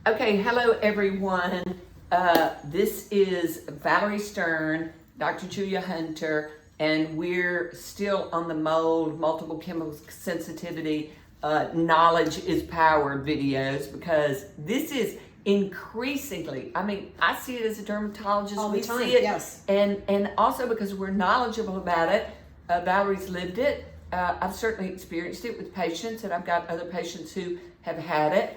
Okay, hello everyone. This is Valerie Stern, Dr. Julia Hunter, and we're still on the mold, multiple chemical sensitivity, knowledge is power videos, because this is increasingly, I see it as a dermatologist. All the time, see it, yes. And also because we're knowledgeable about it. Valerie's lived it. I've certainly experienced it with patients, and I've got other patients who have had it.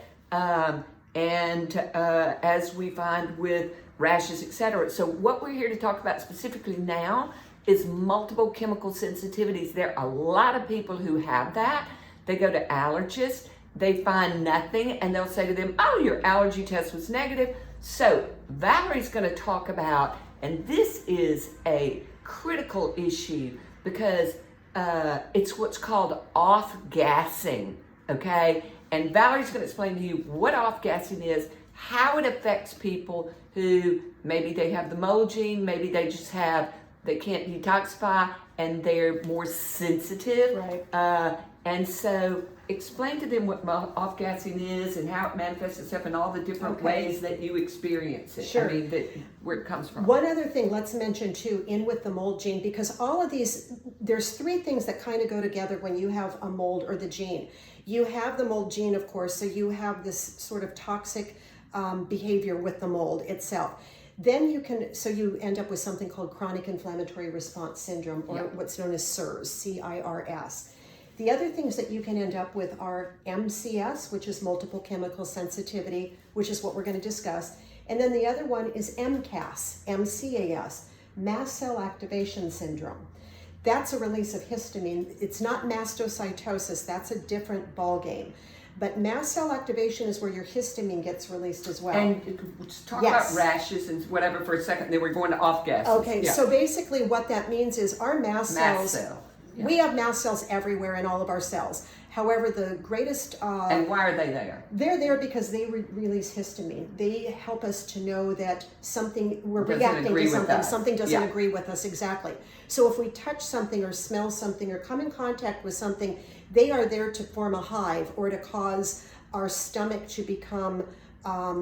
And as we find with rashes, etc. So what we're here to talk about specifically now is multiple chemical sensitivities. There are a lot of people who have that. They go to allergists, they find nothing, and they'll say to them, oh, your allergy test was negative. So Valerie's going to talk about, and this is a critical issue because it's what's called off-gassing, okay? And Valerie's going to explain to you what off-gassing is, how it affects people who maybe they have the mold gene, maybe they can't detoxify, and they're more sensitive. Right. And so explain to them what off-gassing is and how it manifests itself in all the different ways that you experience it. Sure. Where it comes from. One other thing, let's mention too, in with the mold gene, because all of these, there's three things that kind of go together when you have a mold or the gene. You have the mold gene, of course, so you have this sort of toxic behavior with the mold itself. Then you end up with something called chronic inflammatory response syndrome, or what's known as CIRS, C-I-R-S. The other things that you can end up with are MCS, which is multiple chemical sensitivity, which is what we're going to discuss. And then the other one is MCAS, M-C-A-S, mast cell activation syndrome. That's a release of histamine. It's not mastocytosis. That's a different ballgame. But mast cell activation is where your histamine gets released as well. And let's talk about rashes and whatever for a second. Then we're going to off-gases. Okay, so basically what that means is our mast cells, we have mast cells everywhere in all of our cells. However, the greatest... and why are they there? They're there because they release histamine. They help us to know that we're reacting to something. Something doesn't agree with us, exactly. So if we touch something or smell something or come in contact with something, they are there to form a hive or to cause our stomach to become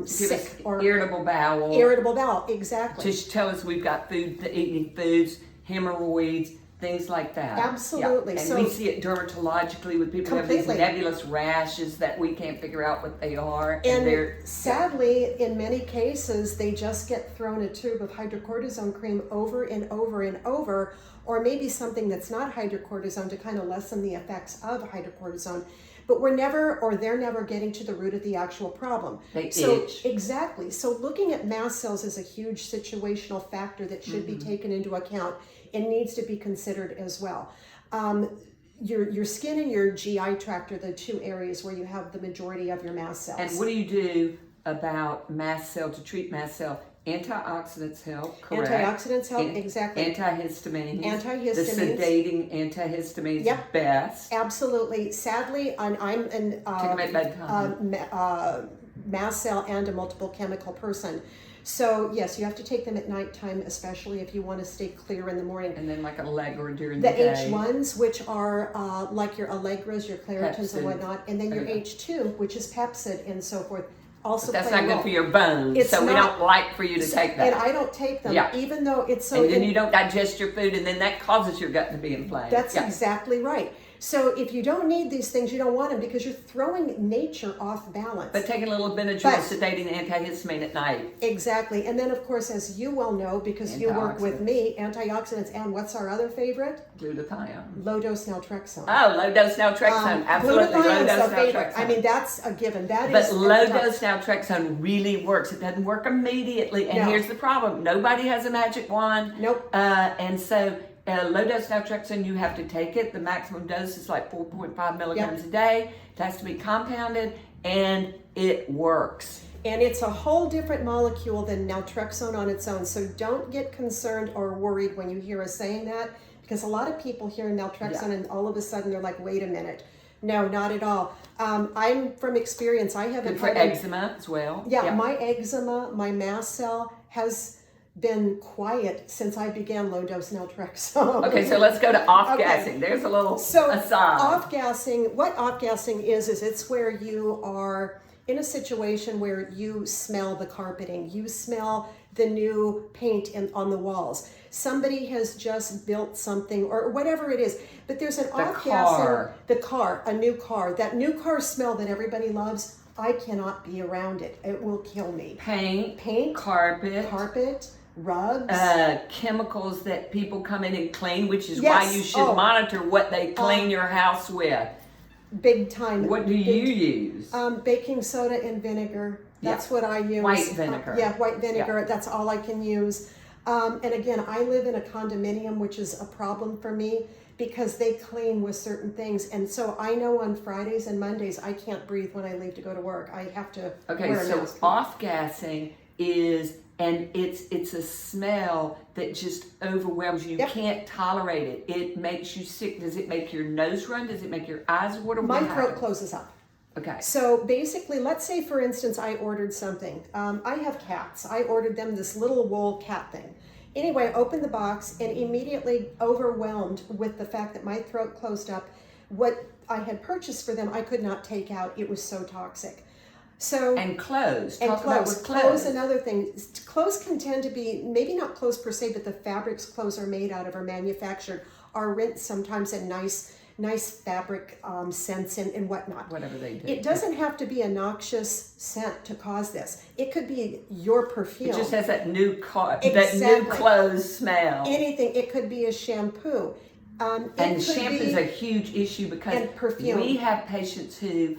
sick or irritable bowel. Irritable bowel, exactly. To tell us we've got eating foods, hemorrhoids, things like that. Absolutely. Yeah. And we see it dermatologically with people who have these nebulous rashes that we can't figure out what they are. And sadly, in many cases, they just get thrown a tube of hydrocortisone cream over and over and over, or maybe something that's not hydrocortisone to kind of lessen the effects of hydrocortisone. But they're never getting to the root of the actual problem. They itch. Exactly. So looking at mast cells is a huge situational factor that should be taken into account and needs to be considered as well. Your skin and your GI tract are the two areas where you have the majority of your mast cells. And what do you do about to treat mast cell? Antioxidants help, correct? Antioxidants help, exactly. Antihistamines. Antihistamines. The sedating antihistamines best. Absolutely. Sadly, I'm an mast cell and a multiple chemical person. So yes, you have to take them at nighttime, especially if you want to stay clear in the morning. And then like Allegra during the day. The H1s, which are like your Allegras, your Claritins and whatnot, and then your H2, which is Pepcid and so forth. Also, but that's not good for your bones, so we don't like for you to take that. And I don't take them, even though it's so... And then you don't digest your food, and then that causes your gut to be inflamed. That's exactly right. So if you don't need these things, you don't want them because you're throwing nature off balance. But taking a little Benadryl, sedating antihistamine at night. Exactly. And then, of course, as you well know, because you work with me, antioxidants, and what's our other favorite? Glutathione. Low-dose naltrexone. Oh, low-dose naltrexone. Absolutely. Low-dose naltrexone. I mean, that's a given. But low-dose naltrexone really works. It doesn't work immediately. And here's the problem. Nobody has a magic wand. Nope. And so... low-dose naltrexone, you have to take it. The maximum dose is like 4.5 milligrams a day. It has to be compounded, and it works. And it's a whole different molecule than naltrexone on its own. So don't get concerned or worried when you hear us saying that, because a lot of people hear naltrexone and all of a sudden they're like, wait a minute. No, not at all. I'm from experience. I haven't good for eczema as well. Yeah, my eczema, my mast cell has been quiet since I began low-dose naltrexone. Okay, so let's go to off-gassing. Okay. There's a little aside. Off-gassing, what off-gassing is it's where you are in a situation where you smell the carpeting, you smell the new paint on the walls, somebody has just built something or whatever it is, but there's an off-gassing, a new car, that new car smell that everybody loves, I cannot be around it. It will kill me. Paint, carpet, rugs, chemicals that people come in and clean, which is Yes. why you should monitor what they clean your house with. big time. What do you use? Baking soda and vinegar. That's what I use. White vinegar. White vinegar. That's all I can use. And again, I live in a condominium, which is a problem for me because they clean with certain things. And so I know on Fridays and Mondays, I can't breathe when I leave to go to work. I have to wear a mask. Off-gassing is, and it's a smell that just overwhelms you. You can't tolerate it. It makes you sick. Does it make your nose run? Does it make your eyes water? My throat closes up. Okay. So basically, let's say, for instance, I ordered something. I have cats. I ordered them this little wool cat thing. Anyway, I opened the box and immediately overwhelmed with the fact that my throat closed up. What I had purchased for them, I could not take out. It was so toxic. So and clothes. And Talk clothes. about with clothes. Another thing. Clothes can tend to be, maybe not clothes per se, but the fabrics clothes are made out of or manufactured are rinsed sometimes in nice fabric scents and whatnot. Whatever they do. It doesn't have to be a noxious scent to cause this. It could be your perfume. It just has that new Exactly. that new clothes smell. Anything. It could be a shampoo. And shampoo is a huge issue because we have patients who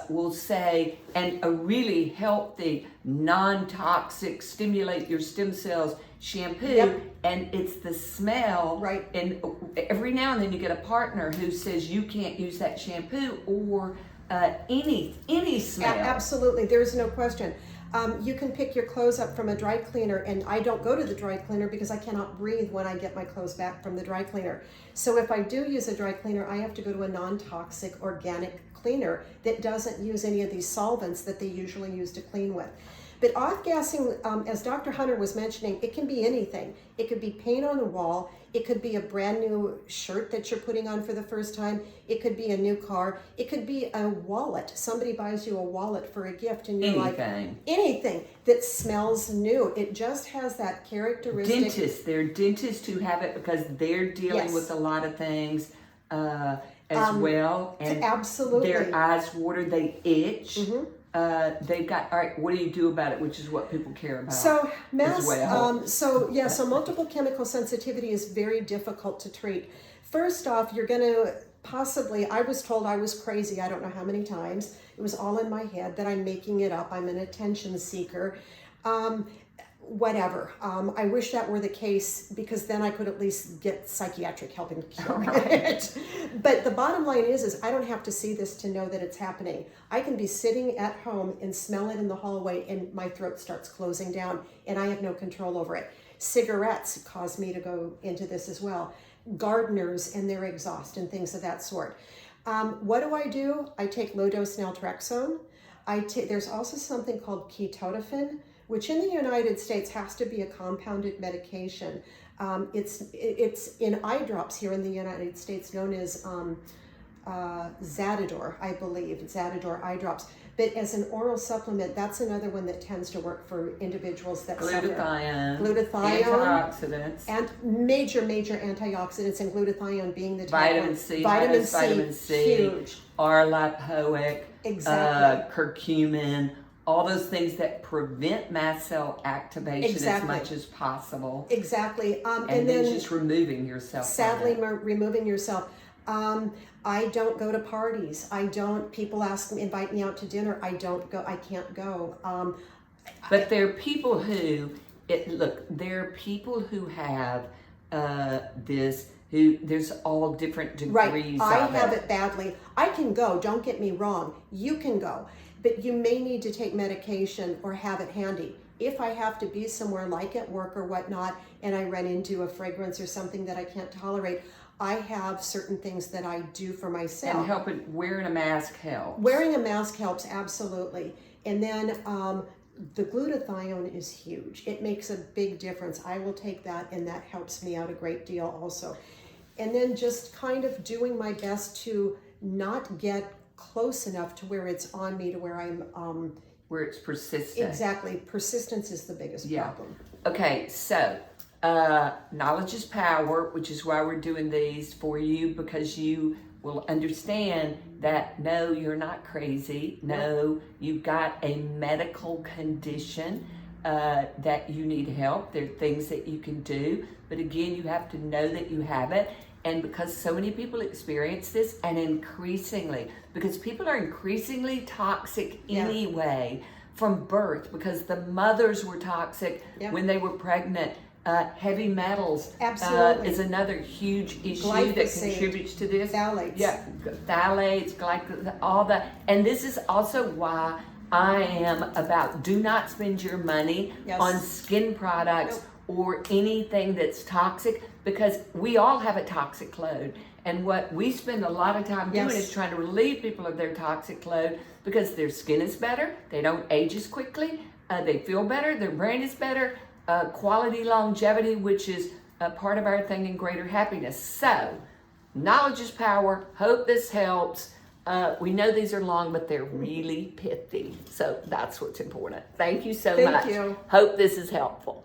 will say, and a really healthy, non-toxic, stimulate your stem cells shampoo, and it's the smell. Right. And every now and then you get a partner who says you can't use that shampoo or any smell. Absolutely, there's no question. You can pick your clothes up from a dry cleaner, and I don't go to the dry cleaner because I cannot breathe when I get my clothes back from the dry cleaner. So if I do use a dry cleaner, I have to go to a non-toxic organic cleaner that doesn't use any of these solvents that they usually use to clean with. But off-gassing, as Dr. Hunter was mentioning, it can be anything. It could be paint on the wall. It could be a brand new shirt that you're putting on for the first time. It could be a new car. It could be a wallet. Somebody buys you a wallet for a gift and you're like, anything that smells new. It just has that characteristic. There are dentists who have it because they're dealing with a lot of things as well. And absolutely. Their eyes water, they itch. They've got, all right, what do you do about it, which is what people care about. So so multiple chemical sensitivity is very difficult to treat. First off, you're going to possibly, I was told I was crazy, I don't know how many times. It was all in my head that I'm making it up. I'm an attention seeker. Whatever. I wish that were the case because then I could at least get psychiatric help and cure it. But the bottom line is I don't have to see this to know that it's happening. I can be sitting at home and smell it in the hallway and my throat starts closing down and I have no control over it. Cigarettes cause me to go into this as well. Gardeners and their exhaust and things of that sort. What do? I take low-dose naltrexone. There's also something called ketotifen, which in the United States has to be a compounded medication. It's in eye drops here in the United States known as Zatador, I believe, Zatador eye drops. But as an oral supplement, that's another one that tends to work for individuals that glutathione, antioxidants, and major antioxidants, and glutathione being the vitamin C, huge. R-lipoic, curcumin. All those things that prevent mast cell activation as much as possible. Exactly. And then just removing yourself. Sadly, removing yourself. I don't go to parties. People invite me out to dinner. I don't go. I can't go. But there are people who, have this. There's all different degrees of it. I have it badly. I can go. Don't get me wrong. You can go. But you may need to take medication or have it handy. If I have to be somewhere like at work or whatnot, and I run into a fragrance or something that I can't tolerate, I have certain things that I do for myself. And wearing a mask helps. Wearing a mask helps, absolutely. And then the glutathione is huge. It makes a big difference. I will take that, and that helps me out a great deal also. And then just kind of doing my best to not get close enough to where it's on me to where I'm Where it's persistent. exactly. Persistence is the biggest problem. Okay, so knowledge is power, which is why we're doing these for you, because you will understand that no, you're not crazy. No, you've got a medical condition that you need help. There are things that you can do, but again, you have to know that you have it. And because so many people experience this, and increasingly, because people are increasingly toxic anyway from birth, because the mothers were toxic when they were pregnant. Heavy metals Absolutely. is another huge issue Glyphosate, that contributes to this. phthalates. Yeah, phthalates, all that. And this is also why I am about do not spend your money on skin products or anything that's toxic, because we all have a toxic load. And what we spend a lot of time doing is trying to relieve people of their toxic load, because their skin is better, they don't age as quickly, they feel better, their brain is better, quality longevity, which is a part of our thing, in greater happiness. So, knowledge is power. Hope this helps. We know these are long, but they're really pithy. So that's what's important. Thank you so much. Thank you. Hope this is helpful.